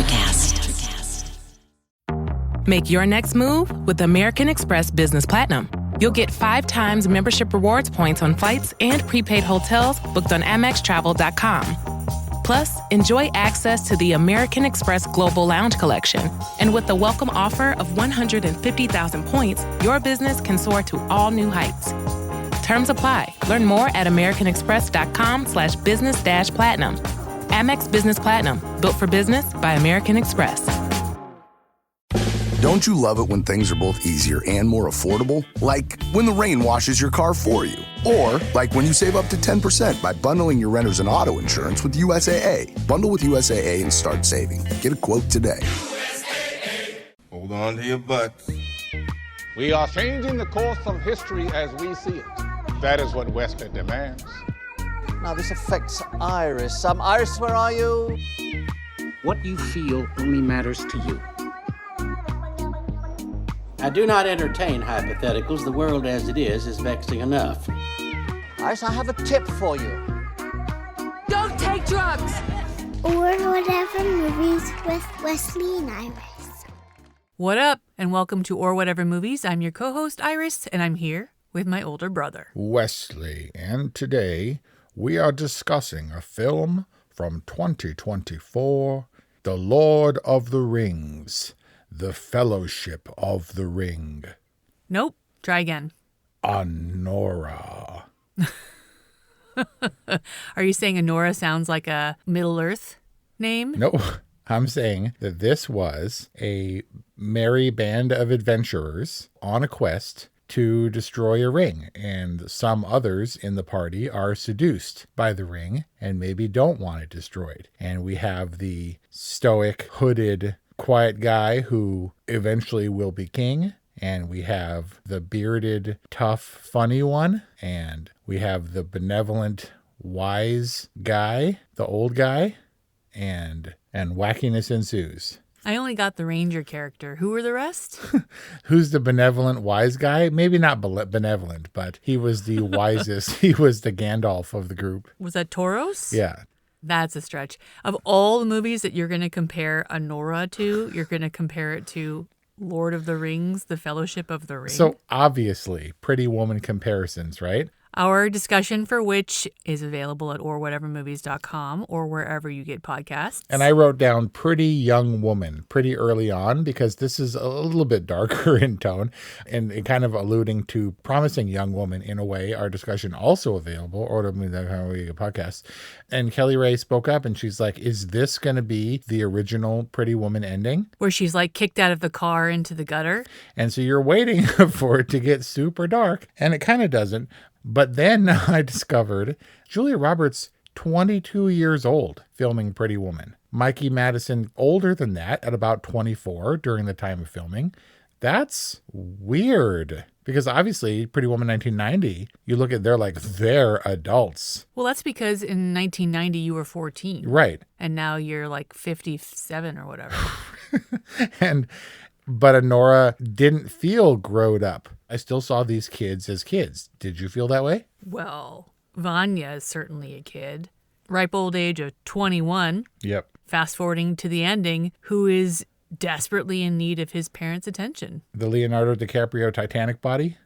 Electrocast. Make your next move with American Express Business Platinum. You'll get 5 times membership rewards points on flights and prepaid hotels booked on AmexTravel.com. Plus, enjoy access to the American Express Global Lounge Collection. And with the welcome offer of 150,000 points, your business can soar to all new heights. Terms apply. Learn more at americanexpress.com/business-platinum. Amex Business Platinum. Built for business by American Express. Don't you love it when things are both easier and more affordable? Like when the rain washes your car for you. Or like when you save up to 10% by bundling your renters and auto insurance with USAA. Bundle with USAA and start saving. Get a quote today. USAA. Hold on to your butts. We are changing the course of history as we see it. That is what Wesley demands. Now this affects Iris. Iris, where are you? What you feel only matters to you. I do not entertain hypotheticals. The world as it is vexing enough. Iris, I have a tip for you. Don't take drugs! Or Whatever Movies with Wesley and Iris. What up, and welcome to Or Whatever Movies. I'm your co-host, Iris, and I'm here with my older brother, Wesley. And today, we are discussing a film from 2024, The Lord of the Rings. The Fellowship of the Ring. Nope. Try again. ANORA. Are you saying ANORA sounds like a Middle-earth name? No, I'm saying that this was a merry band of adventurers on a quest to destroy a ring, and some others in the party are seduced by the ring and maybe don't want it destroyed. And we have the stoic, hooded, quiet guy who eventually will be king, and we have the bearded, tough, funny one, and we have the benevolent, wise guy, the old guy, and wackiness ensues. I only got the ranger character. Who were the rest? Who's the benevolent, wise guy? Maybe not benevolent, but he was the wisest. He was the Gandalf of the group. Was that Tauros? Yeah. That's a stretch. Of all the movies that you're going to compare ANORA to, you're going to compare it to Lord of the Rings, The Fellowship of the Ring. So obviously, Pretty Woman comparisons, right? Our discussion for which is available at orwhatevermovies.com or wherever you get podcasts. And I wrote down Pretty Young Woman pretty early on because this is a little bit darker in tone and kind of alluding to Promising Young Woman in a way. Our discussion also available, orwhatevermovies.com where you get podcasts. And Kelly Ray spoke up and she's like, is this going to be the original Pretty Woman ending? Where she's like kicked out of the car into the gutter? And so you're waiting for it to get super dark, and it kind of doesn't. But then I discovered Julia Roberts, 22 years old, filming Pretty Woman. Mikey Madison, older than that, at about 24 during the time of filming. That's weird. Because obviously, Pretty Woman 1990, you look at, they're adults. Well, that's because in 1990 you were 14. Right. And now you're like 57 or whatever. But ANORA didn't feel growed up. I still saw these kids as kids. Did you feel that way? Well, Vanya is certainly a kid. Ripe old age of 21. Yep. Fast forwarding to the ending, who is desperately in need of his parents' attention. The Leonardo DiCaprio Titanic body?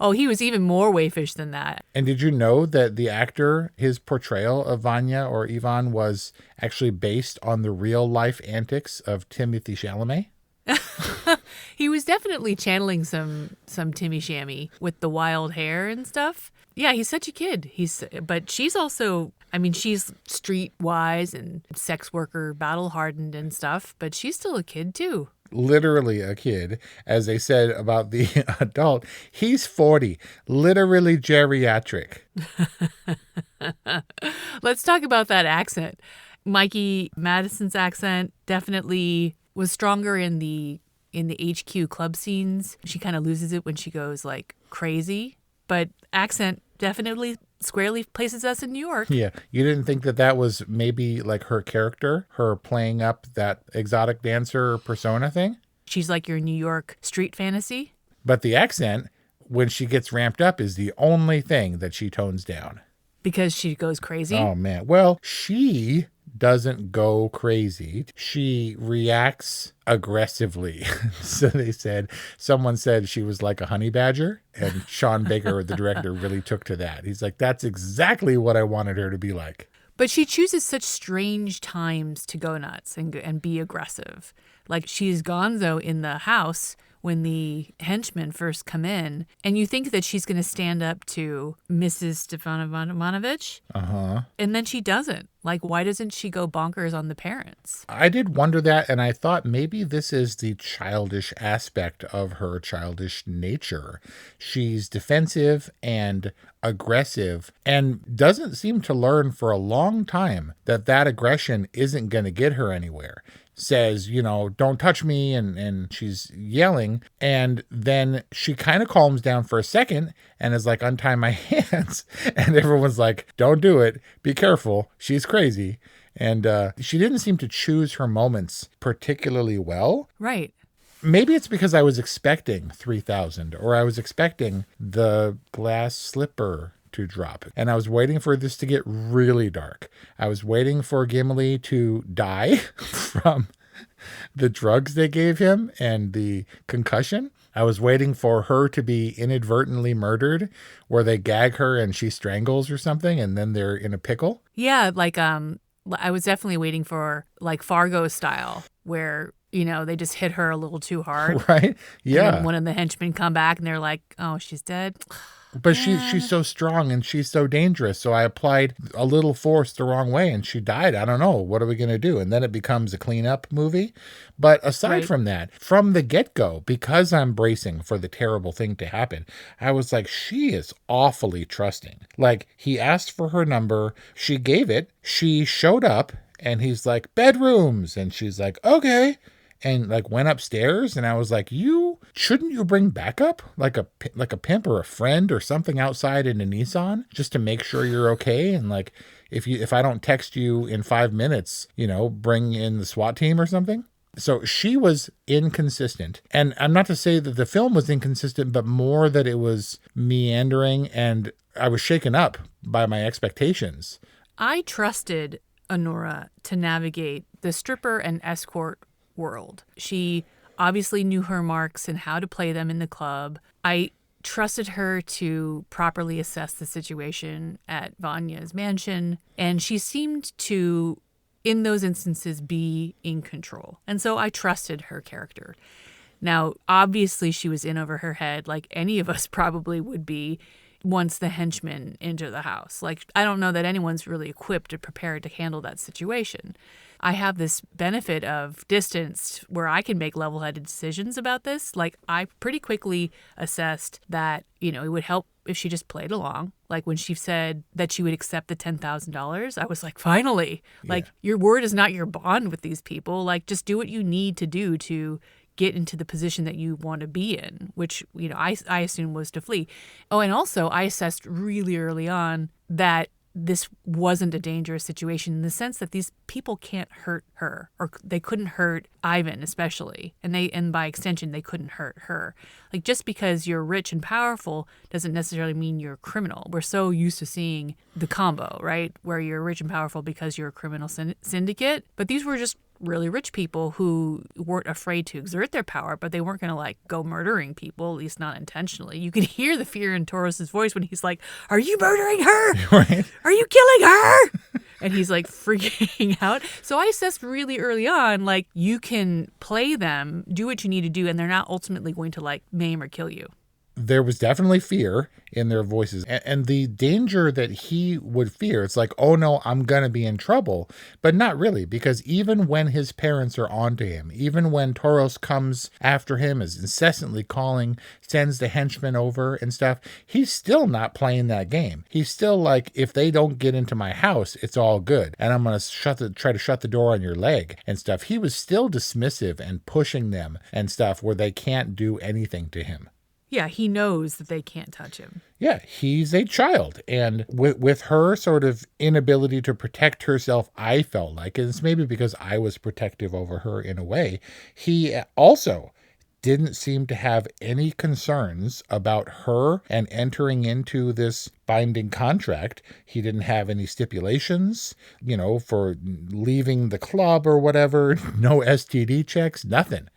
Oh, he was even more waifish than that. And did you know that the actor, his portrayal of Vanya or Ivan was actually based on the real life antics of Timothée Chalamet? He was definitely channeling some Timmy Shammy with the wild hair and stuff. Yeah, he's such a kid. But she's also, she's streetwise and sex worker, battle hardened and stuff, but she's still a kid too. Literally a kid. As they said about the adult, he's 40, literally geriatric. Let's talk about that accent. Mikey Madison's accent definitely was stronger in the HQ club scenes. She kind of loses it when she goes like crazy, but accent definitely squarely places us in New York. Yeah. You didn't think that was maybe like her character, her playing up that exotic dancer persona thing? She's like your New York street fantasy. But the accent, when she gets ramped up, is the only thing that she tones down. Because she goes crazy? Oh, man. Well, she doesn't go crazy. She reacts aggressively. So someone said she was like a honey badger, and Sean Baker, the director, really took to that. He's like, that's exactly what I wanted her to be like. But she chooses such strange times to go nuts and be aggressive. Like, she's gonzo in the house when the henchmen first come in, and you think that she's going to stand up to Mrs. Stefanovic, and then she doesn't. Like, why doesn't she go bonkers on the parents? I did wonder that, and I thought maybe this is the childish aspect of her childish nature. She's defensive and aggressive and doesn't seem to learn for a long time that aggression isn't going to get her anywhere. Says, don't touch me, and she's yelling, and then she kind of calms down for a second and is like, untie my hands, and everyone's like, don't do it, be careful, she's crazy. And she didn't seem to choose her moments particularly well. Right. Maybe it's because I was expecting 3,000, or I was expecting the glass slipper to drop, and I was waiting for this to get really dark. I was waiting for Gimli to die from the drugs they gave him and the concussion. I was waiting for her to be inadvertently murdered, where they gag her and she strangles or something, and then they're in a pickle. Yeah, like I was definitely waiting for like Fargo style, where they just hit her a little too hard, right? Yeah. And then one of the henchmen come back and they're like, "Oh, she's dead." But she's so strong and she's so dangerous. So I applied a little force the wrong way and she died. I don't know. What are we going to do? And then it becomes a cleanup movie. But aside from that, from the get-go, because I'm bracing for the terrible thing to happen, I was like, she is awfully trusting. Like, he asked for her number. She gave it. She showed up and he's like, bedrooms. And she's like, okay. And like went upstairs, and I was like, shouldn't you bring backup? Like a pimp or a friend or something outside in a Nissan, just to make sure you're okay. And like, if I don't text you in 5 minutes, bring in the SWAT team or something. So she was inconsistent. And I'm not to say that the film was inconsistent, but more that it was meandering, and I was shaken up by my expectations. I trusted ANORA to navigate the stripper and escort world. She obviously knew her marks and how to play them in the club. I trusted her to properly assess the situation at Vanya's mansion, and she seemed to, in those instances, be in control. And so I trusted her character. Now, obviously, she was in over her head, like any of us probably would be once the henchmen enter the house. Like, I don't know that anyone's really equipped or prepared to handle that situation. I have this benefit of distance where I can make level-headed decisions about this. Like, I pretty quickly assessed that, it would help if she just played along. Like, when she said that she would accept the $10,000, I was like, finally, like, your word is not your bond with these people. Like, just do what you need to do to get into the position that you want to be in, which, I assume was to flee. Oh, and also I assessed really early on that this wasn't a dangerous situation in the sense that these people can't hurt her, or they couldn't hurt Ivan especially, and by extension they couldn't hurt her. Like, just because you're rich and powerful doesn't necessarily mean you're a criminal. We're so used to seeing the combo, right, where you're rich and powerful because you're a criminal syndicate, but these were just really rich people who weren't afraid to exert their power, but they weren't going to like go murdering people, at least not intentionally. You could hear the fear in Torres's voice when he's like, "Are you murdering her? Right. Are you killing her?" And he's like freaking out. So I assessed really early on, like, you can play them, do what you need to do, and they're not ultimately going to like maim or kill you. There was definitely fear in their voices, and the danger that he would fear. It's like, oh no, I'm going to be in trouble, but not really, because even when his parents are onto him, even when Toros comes after him, is incessantly calling, sends the henchmen over and stuff, he's still not playing that game. He's still like, if they don't get into my house, it's all good, and I'm going to try to shut the door on your leg and stuff. He was still dismissive and pushing them and stuff where they can't do anything to him. Yeah, he knows that they can't touch him. Yeah, he's a child. And with her sort of inability to protect herself, I felt like, and it's maybe because I was protective over her in a way, he also didn't seem to have any concerns about her and entering into this binding contract. He didn't have any stipulations, for leaving the club or whatever, no STD checks, nothing.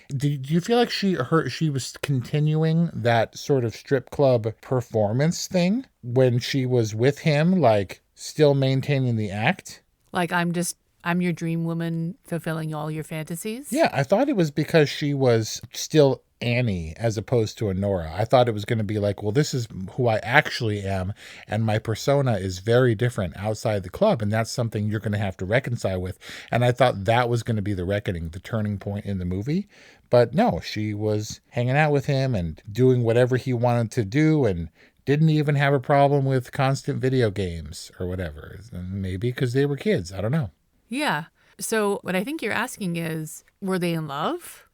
Do you feel like she was continuing that sort of strip club performance thing when she was with him, like still maintaining the act? Like, I'm your dream woman fulfilling all your fantasies? Yeah, I thought it was because she was still Annie as opposed to ANORA. I thought it was going to be like, well, this is who I actually am, and my persona is very different outside the club, and that's something you're going to have to reconcile with. And I thought that was going to be the reckoning, the turning point in the movie. But no, she was hanging out with him and doing whatever he wanted to do and didn't even have a problem with constant video games or whatever. Maybe because they were kids. I don't know. Yeah. So what I think you're asking is, were they in love?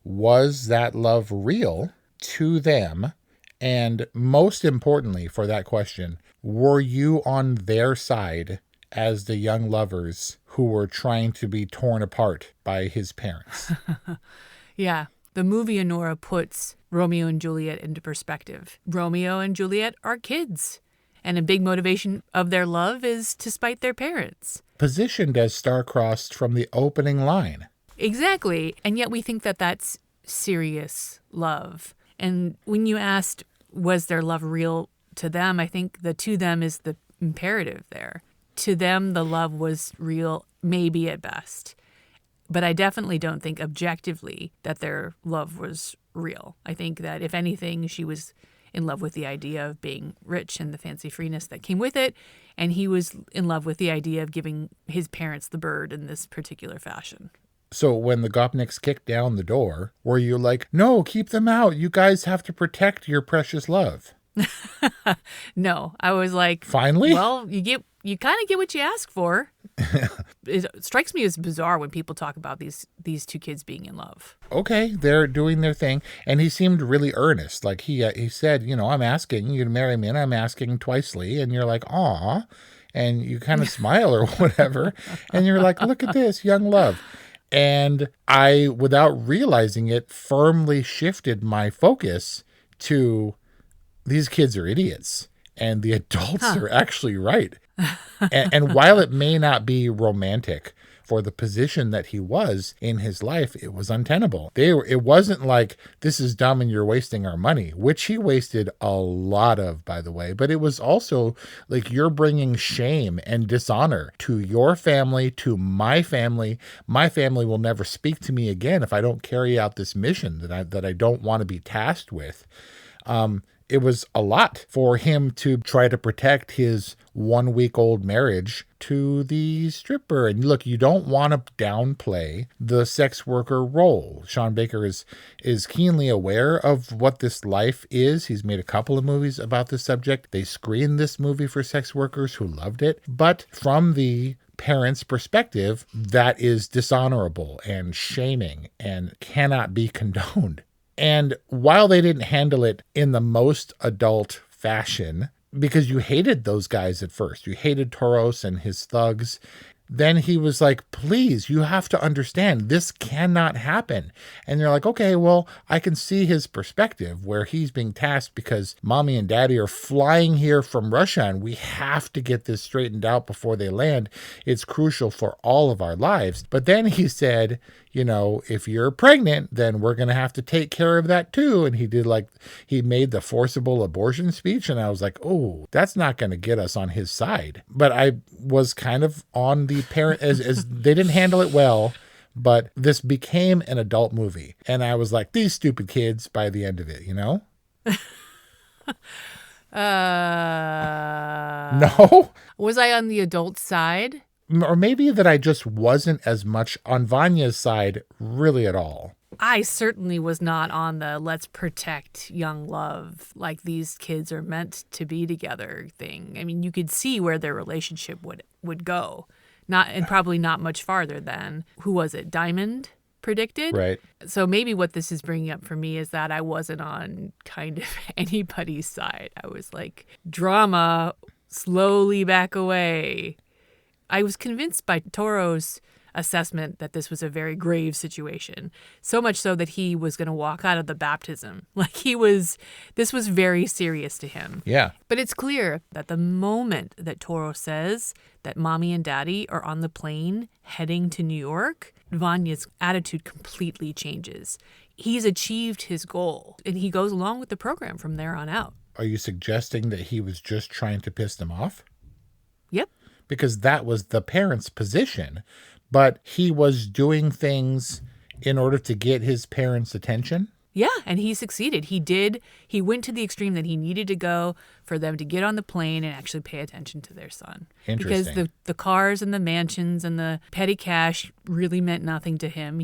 Was that love real to them? And most importantly for that question, were you on their side as the young lovers who were trying to be torn apart by his parents? Yeah. The movie ANORA puts Romeo and Juliet into perspective. Romeo and Juliet are kids, and a big motivation of their love is to spite their parents. Positioned as star-crossed from the opening line. Exactly. And yet we think that that's serious love. And when you asked, was their love real to them, I think the to them is the imperative there. To them, the love was real, maybe at best. But I definitely don't think objectively that their love was real. I think that if anything, she was in love with the idea of being rich and the fancy freeness that came with it. And he was in love with the idea of giving his parents the bird in this particular fashion. So when the Gopniks kicked down the door, were you like, no, keep them out. You guys have to protect your precious love? No, I was like, finally? Well, you kind of get what you ask for. It strikes me as bizarre when people talk about these two kids being in love. Okay, they're doing their thing. And he seemed really earnest. Like he said, I'm asking you to marry me and I'm asking twicely. And you're like, aw. And you kind of smile or whatever. And you're like, look at this, young love. And I, without realizing it, firmly shifted my focus to these kids are idiots. And the adults are actually right. And while it may not be romantic for the position that he was in his life, it was untenable. It wasn't like, this is dumb and you're wasting our money, which he wasted a lot of, by the way. But it was also like, you're bringing shame and dishonor to your family, to my family. My family will never speak to me again if I don't carry out this mission that I don't want to be tasked with. It was a lot for him to try to protect his 1-week-old marriage to the stripper. And look, you don't want to downplay the sex worker role. Sean Baker is keenly aware of what this life is. He's made a couple of movies about this subject. They screened this movie for sex workers who loved it. But from the parents' perspective, that is dishonorable and shaming and cannot be condoned. And while they didn't handle it in the most adult fashion, because you hated those guys at first, you hated Toros and his thugs, then he was like, please, you have to understand, this cannot happen. And you're like, okay, well, I can see his perspective where he's being tasked because mommy and daddy are flying here from Russia and we have to get this straightened out before they land. It's crucial for all of our lives. But then he said, if you're pregnant, then we're going to have to take care of that too. And he made the forcible abortion speech. And I was like, oh, that's not going to get us on his side. But I was kind of on the parent as they didn't handle it well, but this became an adult movie. And I was like, these stupid kids by the end of it, No? Was I on the adult side? Or maybe that I just wasn't as much on Vanya's side really at all. I certainly was not on the let's protect young love, like these kids are meant to be together thing. I mean, you could see where their relationship would go. And probably not much farther than, who was it, Diamond predicted? Right. So maybe what this is bringing up for me is that I wasn't on kind of anybody's side. I was like, drama, slowly back away. I was convinced by Toro's assessment that this was a very grave situation. So much so that he was going to walk out of the baptism. Like this was very serious to him. Yeah. But it's clear that the moment that Toro says that mommy and daddy are on the plane heading to New York, Vanya's attitude completely changes. He's achieved his goal, and he goes along with the program from there on out. Are you suggesting that he was just trying to piss them off? Yep. Because that was the parents' position, but he was doing things in order to get his parents' attention? Yeah, and he succeeded. He went to the extreme that he needed to go for them to get on the plane and actually pay attention to their son. Interesting. Because the cars and the mansions and the petty cash really meant nothing to him.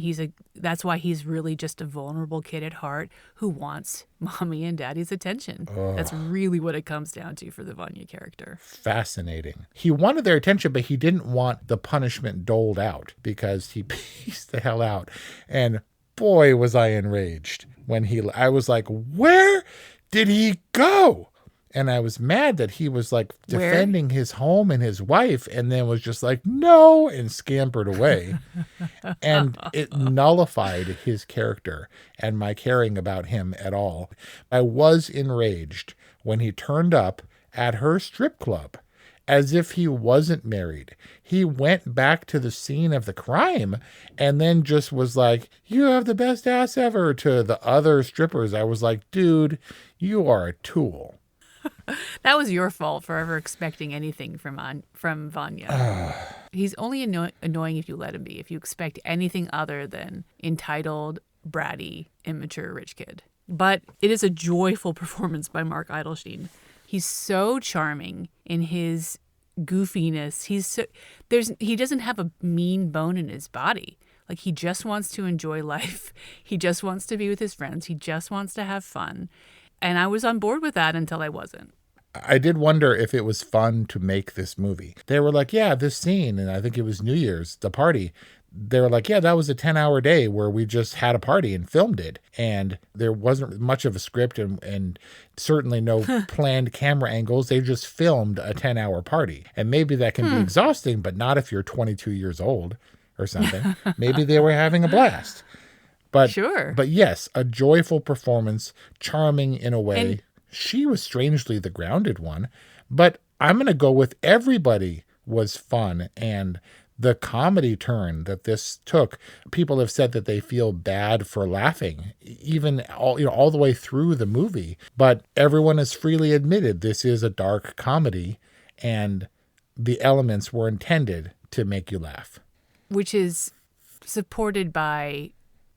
That's why he's really just a vulnerable kid at heart who wants mommy and daddy's attention. Oh. That's really what it comes down to for the Vanya character. Fascinating. He wanted their attention, but he didn't want the punishment doled out because he pieced the hell out. And boy, was I enraged when I was like, where did he go? And I was mad that he was like defending his home and his wife and then was just like, no, and scampered away. And it nullified his character and my caring about him at all. I was enraged when he turned up at her strip club as if he wasn't married. He went back to the scene of the crime and then just was like, you have the best ass ever to the other strippers. I was like, dude, you are a tool. That was your fault for ever expecting anything from Vanya. He's only annoying if you let him be, if you expect anything other than entitled, bratty, immature rich kid. But it is a joyful performance by Mark Eidelstein. He's so charming in his goofiness. He doesn't have a mean bone in his body. Like, he just wants to enjoy life. He just wants to be with his friends. He just wants to have fun. And I was on board with that until I wasn't. I did wonder if it was fun to make this movie. They were like, yeah, this scene, and I think it was New Year's, the party. They were like, yeah, that was a 10-hour day where we just had a party and filmed it. And there wasn't much of a script and certainly no planned camera angles. They just filmed a 10-hour party. And maybe that can be exhausting, but not if you're 22 years old or something. Maybe they were having a blast. But, sure. But yes, a joyful performance, charming in a way. And she was strangely the grounded one. But I'm going to go with everybody was fun. And the comedy turn that this took, people have said that they feel bad for laughing, even all the way through the movie. But everyone has freely admitted this is a dark comedy, and the elements were intended to make you laugh. Which is supported by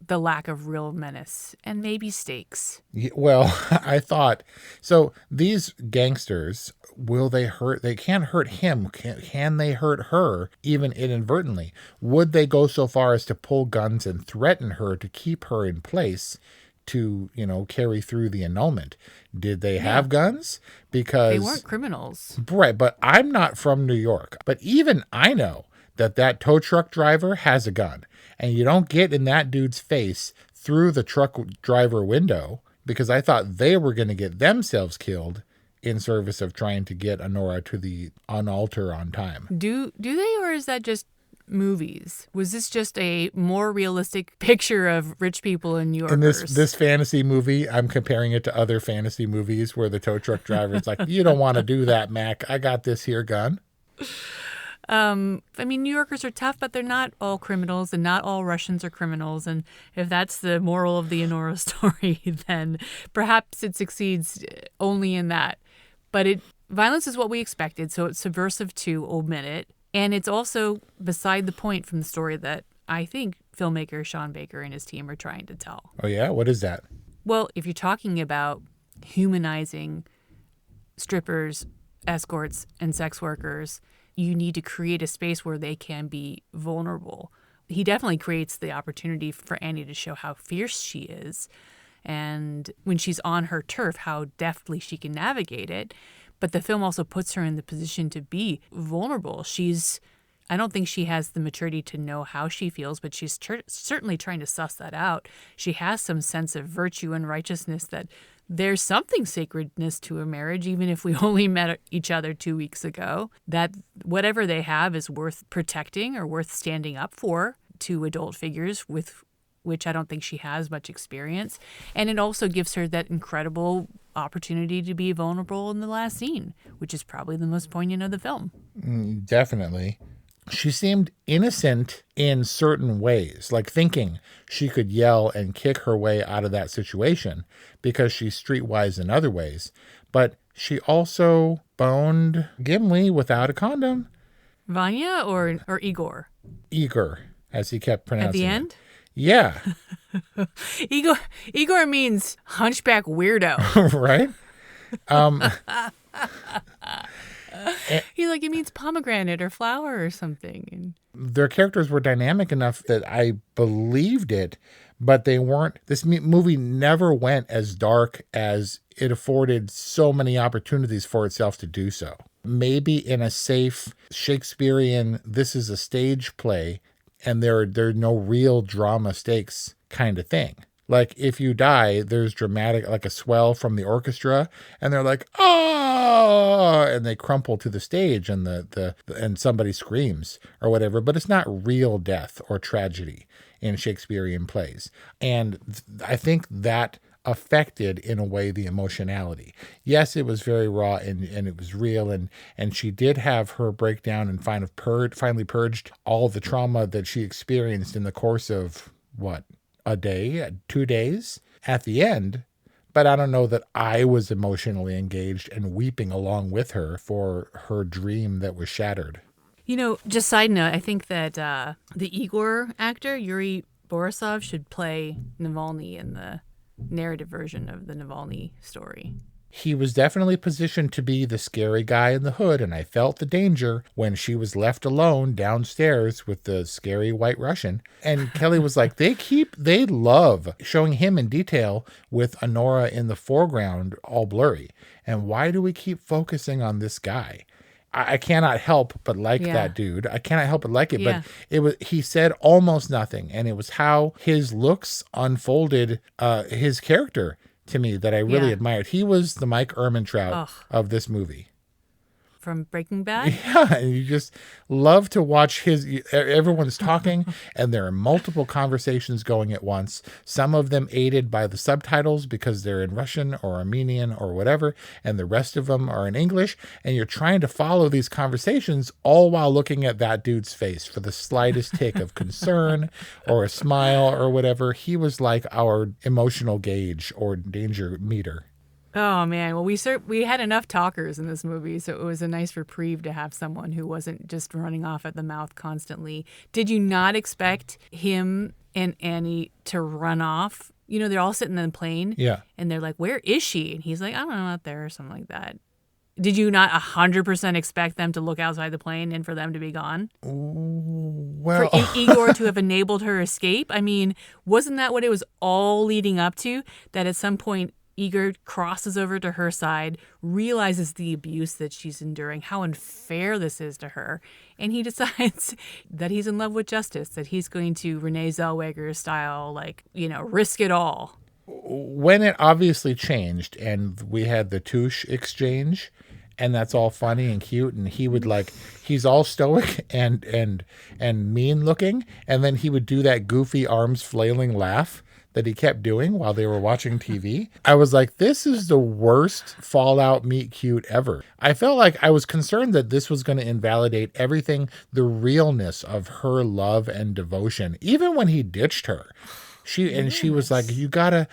the lack of real menace and maybe stakes. Well, I thought, so these gangsters, they can't hurt him. Can they hurt her, even inadvertently? Would they go so far as to pull guns and threaten her to keep her in place to, carry through the annulment? Did they have guns? Because they weren't criminals. Right, but I'm not from New York. But even I know that tow truck driver has a gun. And you don't get in that dude's face through the truck driver window, because I thought they were going to get themselves killed in service of trying to get ANORA to the altar on time. Do they, or is that just movies? Was this just a more realistic picture of rich people in New York? In this fantasy movie, I'm comparing it to other fantasy movies where the tow truck driver is like, you don't want to do that, Mac. I got this here gun. New Yorkers are tough, but they're not all criminals, and not all Russians are criminals. And if that's the moral of the ANORA story, then perhaps it succeeds only in that. But violence is what we expected, so it's subversive to omit it. And it's also beside the point from the story that I think filmmaker Sean Baker and his team are trying to tell. Oh, yeah? What is that? Well, if you're talking about humanizing strippers, escorts, and sex workers, you need to create a space where they can be vulnerable. He definitely creates the opportunity for Annie to show how fierce she is. And when she's on her turf, how deftly she can navigate it. But the film also puts her in the position to be vulnerable. I don't think she has the maturity to know how she feels, but she's certainly trying to suss that out. She has some sense of virtue and righteousness that there's something sacredness to a marriage, even if we only met each other 2 weeks ago, that whatever they have is worth protecting or worth standing up for to adult figures with which I don't think she has much experience. And it also gives her that incredible opportunity to be vulnerable in the last scene, which is probably the most poignant of the film. Definitely. She seemed innocent in certain ways, like thinking she could yell and kick her way out of that situation because she's streetwise in other ways. But she also boned Gimli without a condom. Vanya or Igor? Igor, as he kept pronouncing at the it. end? Yeah. Igor means hunchback weirdo. Right? He's like, it means pomegranate or flower or something. And their characters were dynamic enough that I believed it, but they weren't. This movie never went as dark as it afforded so many opportunities for itself to do so. Maybe in a safe Shakespearean, this is a stage play, and there are no real drama stakes kind of thing. Like, if you die, there's dramatic, like a swell from the orchestra, and they're like, oh, and they crumple to the stage, and and somebody screams or whatever. But it's not real death or tragedy in Shakespearean plays. And I think that affected, in a way, the emotionality. Yes, it was very raw and it was real, and she did have her breakdown and finally purged all the trauma that she experienced in the course of, what, a day, 2 days at the end. But I don't know that I was emotionally engaged and weeping along with her for her dream that was shattered. You know, just side note, I think that the Igor actor, Yuri Borisov, should play Navalny in the narrative version of the Navalny story. He was definitely positioned to be the scary guy in the hood, and I felt the danger when she was left alone downstairs with the scary white Russian. And Kelly was like, they love showing him in detail with ANORA in the foreground all blurry. And why do we keep focusing on this guy? I cannot help but like that dude. I cannot help but like it. Yeah. But he said almost nothing. And it was how his looks unfolded his character to me that I really admired. He was the Mike Ehrmantraut of this movie. From Breaking Bad? Yeah, and you just love to watch everyone's talking, and there are multiple conversations going at once, some of them aided by the subtitles because they're in Russian or Armenian or whatever, and the rest of them are in English, and you're trying to follow these conversations all while looking at that dude's face for the slightest tick of concern or a smile or whatever. He was like our emotional gauge or danger meter. Oh, man. Well, we had enough talkers in this movie, so it was a nice reprieve to have someone who wasn't just running off at the mouth constantly. Did you not expect him and Annie to run off? You know, they're all sitting in the plane. Yeah. And they're like, where is she? And he's like, I don't know, out there or something like that. Did you not 100% expect them to look outside the plane and for them to be gone? Well, for Igor to have enabled her escape? I mean, wasn't that what it was all leading up to? That at some point, Igor crosses over to her side, realizes the abuse that she's enduring, how unfair this is to her, and he decides that he's in love with justice, that he's going to Renee Zellweger style, risk it all. When it obviously changed and we had the touche exchange, and that's all funny and cute, and he would he's all stoic and mean looking, and then he would do that goofy arms flailing laugh that he kept doing while they were watching TV. I was like, this is the worst Fallout meet cute ever. I felt like I was concerned that this was going to invalidate everything, the realness of her love and devotion, even when he ditched her. She was like, you gotta,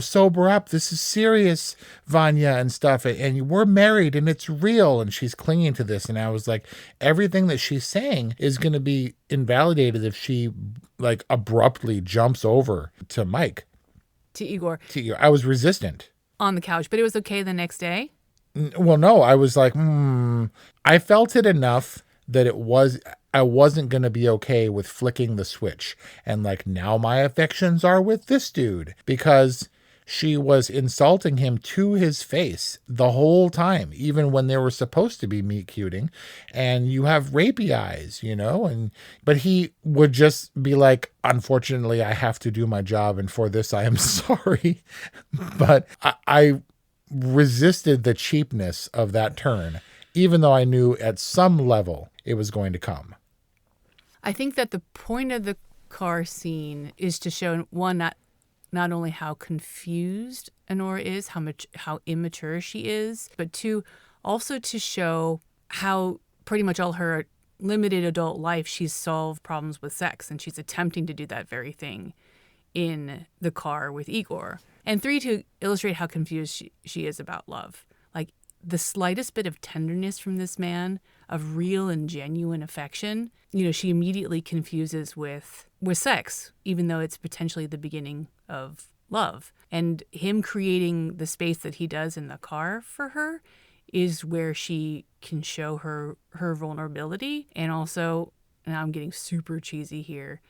sober up. This is serious, Vanya, and stuff. And we're married and it's real. And she's clinging to this. And I was like, everything that she's saying is going to be invalidated if she abruptly jumps over to Mike. To Igor. I was resistant. On the couch, but it was okay the next day? Well, no, I was like, I felt it enough that I wasn't going to be okay with flicking the switch and now my affections are with this dude, because she was insulting him to his face the whole time, even when they were supposed to be meet cuting. And you have rapey eyes, you know, but he would just be like, unfortunately, I have to do my job, and for this I am sorry. But I resisted the cheapness of that turn, even though I knew at some level it was going to come. I think that the point of the car scene is to show, one, not only how confused ANORA is, how immature she is, but two, also to show how pretty much all her limited adult life she's solved problems with sex, and she's attempting to do that very thing in the car with Igor. And three, to illustrate how confused she is about love. Like, the slightest bit of tenderness from this man, of real and genuine affection, you know, she immediately confuses with sex, even though it's potentially the beginning of love. And him creating the space that he does in the car for her is where she can show her vulnerability. And also, and I'm getting super cheesy here,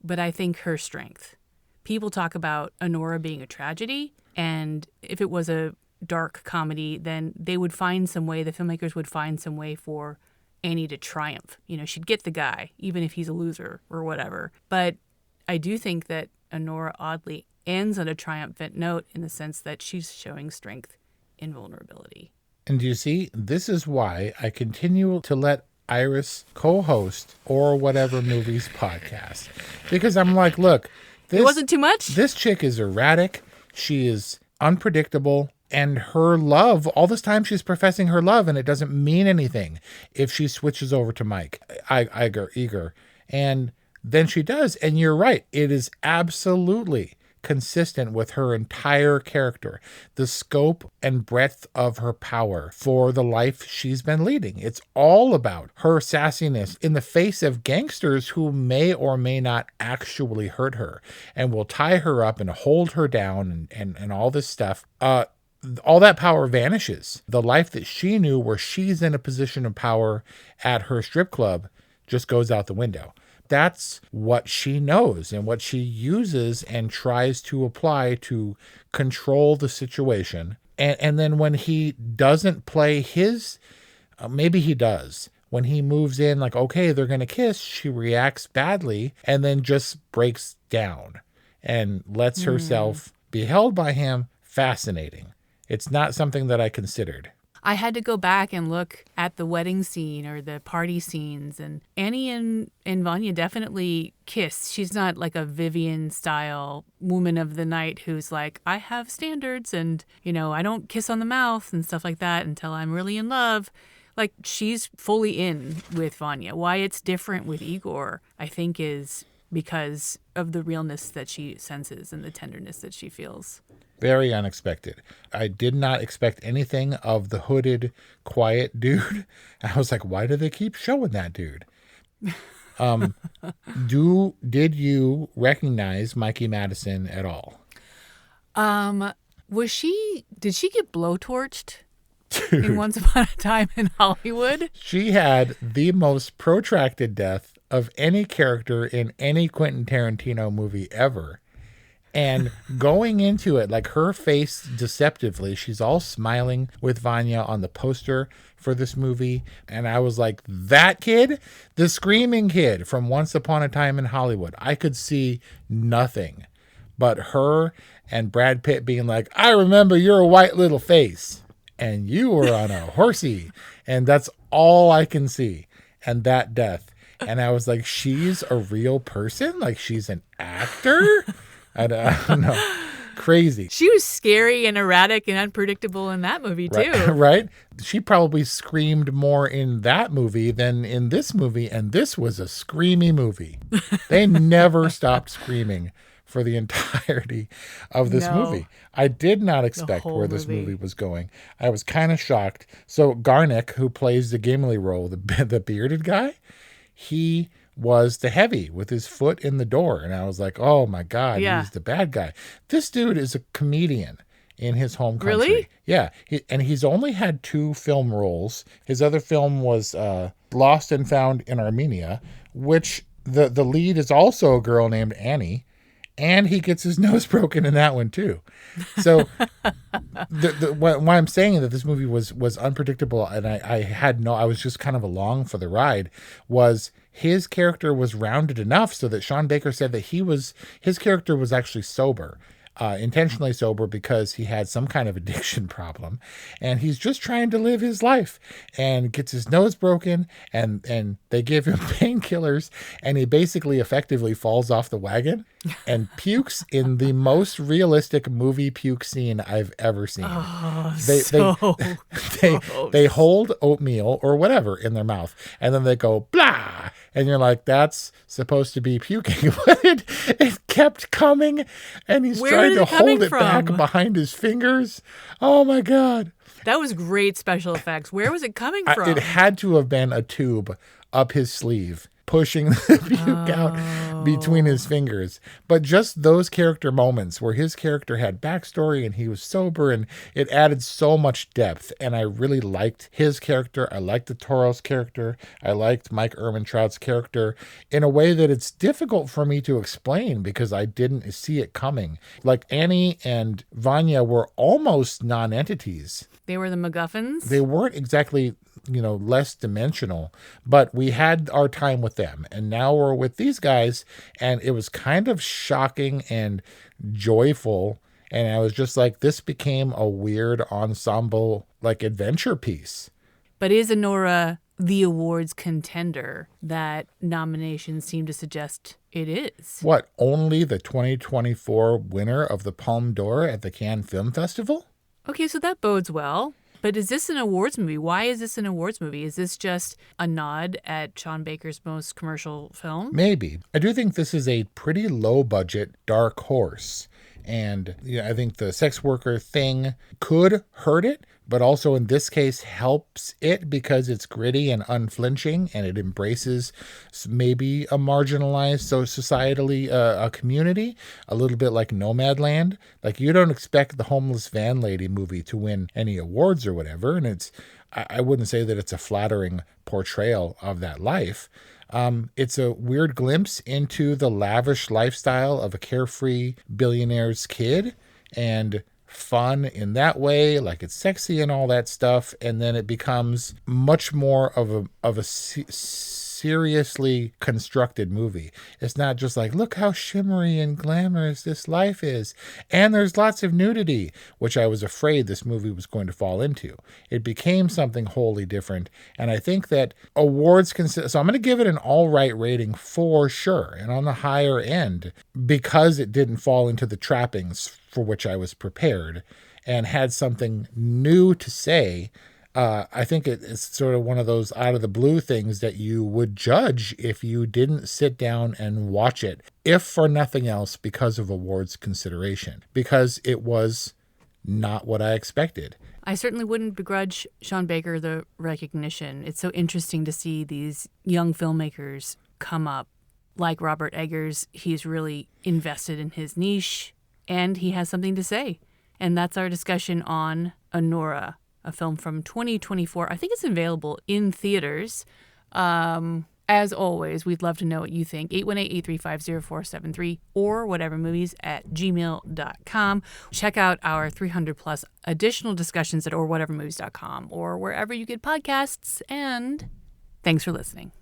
but I think her strength. People talk about ANORA being a tragedy, and if it was a dark comedy, then they would find some way, the filmmakers would find some way for Annie to triumph. You know, she'd get the guy, even if he's a loser or whatever. But I do think that ANORA oddly ends on a triumphant note in the sense that she's showing strength in vulnerability. And you see, this is why I continue to let Iris co-host Or Whatever Movies podcast. Because I'm like, look, it wasn't too much. This chick is erratic. She is unpredictable. And her love, all this time she's professing her love, and it doesn't mean anything if she switches over to Mike, Igor. And then she does. And you're right. It is absolutely consistent with her entire character, the scope and breadth of her power for the life she's been leading. It's all about her sassiness in the face of gangsters who may or may not actually hurt her and will tie her up and hold her down and all this stuff. All that power vanishes. The life that she knew where she's in a position of power at her strip club just goes out the window. That's what she knows and what she uses and tries to apply to control the situation. And then when he doesn't play his, maybe he does. When he moves in, like, okay, they're going to kiss, she reacts badly and then just breaks down and lets herself be held by him. Fascinating. It's not something that I considered. I had to go back and look at the wedding scene or the party scenes, and Annie and Vanya definitely kiss. She's not like a Vivian-style woman of the night who's like, I have standards and, you know, I don't kiss on the mouth and stuff like that until I'm really in love. Like, she's fully in with Vanya. Why it's different with Igor, I think, is because of the realness that she senses and the tenderness that she feels. Very unexpected. I did not expect anything of the hooded, quiet dude. I was like, why do they keep showing that dude? Did you recognize Mikey Madison at all? Did she get blowtorched in Once Upon a Time in Hollywood? She had the most protracted death of any character in any Quentin Tarantino movie ever. And going into it, like, her face deceptively, she's all smiling with Vanya on the poster for this movie. And I was like, that kid, the screaming kid from Once Upon a Time in Hollywood, I could see nothing but her and Brad Pitt being like, I remember your white little face and you were on a horsey. And that's all I can see. And that death. And I was like, she's a real person? Like, she's an actor? I don't know. Crazy. She was scary and erratic and unpredictable in that movie, too. Right? She probably screamed more in that movie than in this movie, and this was a screamy movie. They never stopped screaming for the entirety of this movie. I did not expect where this movie was going. I was kind of shocked. So Garnick, who plays the Gimli role, the bearded guy, he was the heavy with his foot in the door. And I was like, oh my God, he's the bad guy. This dude is a comedian in his home country. Really? Yeah. And he's only had 2 film roles. His other film was Lost and Found in Armenia, which the lead is also a girl named Annie. and he gets his nose broken in that one too. So why I'm saying that this movie was unpredictable, and I was just kind of along for the ride, was his character was rounded enough so that Sean Baker said that his character was actually sober. Intentionally sober because he had some kind of addiction problem, and he's just trying to live his life, and gets his nose broken, and they give him painkillers, and he basically effectively falls off the wagon and pukes in the most realistic movie puke scene I've ever seen. They hold oatmeal or whatever in their mouth, and then they go blah, and you're like, that's supposed to be puking, but it kept coming, and he's trying to hold it back behind his fingers. Oh my God. That was great special effects. Where was it coming from? It had to have been a tube up his sleeve, pushing the puke out between his fingers. But just those character moments where his character had backstory and he was sober, and it added so much depth. And I really liked his character. I liked the Toro's character. I liked Mike Ehrmantraut's character in a way that it's difficult for me to explain because I didn't see it coming. Like Annie and Vanya were almost non-entities. They were the MacGuffins? They weren't exactly, less dimensional, but we had our time with them. And now we're with these guys, and it was kind of shocking and joyful. And I was just like, this became a weird ensemble, like, adventure piece. But is ANORA the awards contender that nominations seem to suggest it is? What, only the 2024 winner of the Palme d'Or at the Cannes Film Festival? Okay, so that bodes well. But is this an awards movie? Why is this an awards movie? Is this just a nod at Sean Baker's most commercial film? Maybe. I do think this is a pretty low-budget dark horse. And I think the sex worker thing could hurt it, but also in this case helps it because it's gritty and unflinching, and it embraces maybe a marginalized, so societally a community, a little bit like Nomadland. Like, you don't expect the homeless van lady movie to win any awards or whatever, and I wouldn't say that it's a flattering portrayal of that life. It's a weird glimpse into the lavish lifestyle of a carefree billionaire's kid, and fun in that way, like it's sexy and all that stuff, and then it becomes much more of a seriously constructed movie. It's not just like, look how shimmery and glamorous this life is, and there's lots of nudity, which I was afraid this movie was going to fall into. It became something wholly different, and I think that awards so I'm going to give it an all right rating for sure, and on the higher end, because it didn't fall into the trappings for which I was prepared and had something new to say. I think it's sort of one of those out of the blue things that you would judge if you didn't sit down and watch it, if for nothing else because of awards consideration, because it was not what I expected. I certainly wouldn't begrudge Sean Baker the recognition. It's so interesting to see these young filmmakers come up. Like Robert Eggers, he's really invested in his niche, and he has something to say. And that's our discussion on ANORA, a film from 2024. I think it's available in theaters. As always, we'd love to know what you think. 818-835-0473 or whatevermovies@gmail.com. Check out our 300-plus additional discussions at orwhatevermovies.com or wherever you get podcasts. And thanks for listening.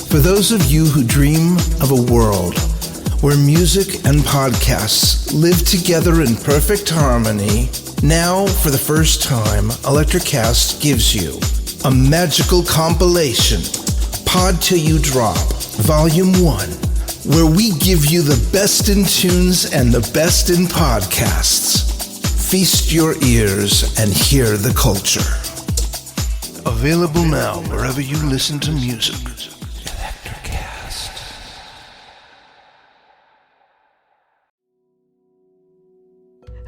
For those of you who dream of a world where music and podcasts live together in perfect harmony, now, for the first time, Electrocast gives you a magical compilation, Pod Till You Drop, Volume 1, where we give you the best in tunes and the best in podcasts. Feast your ears and hear the culture. Available now wherever you listen to music.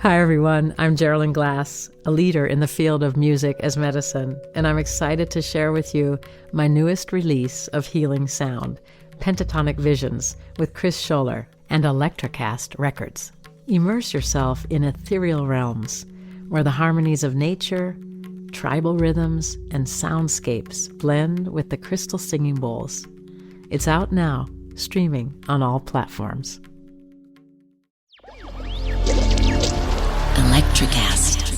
Hi everyone, I'm Geraldine Glass, a leader in the field of music as medicine, and I'm excited to share with you my newest release of healing sound, Pentatonic Visions, with Chris Scholler and Electrocast Records. Immerse yourself in ethereal realms where the harmonies of nature, tribal rhythms, and soundscapes blend with the crystal singing bowls. It's out now streaming on all platforms. Electricast.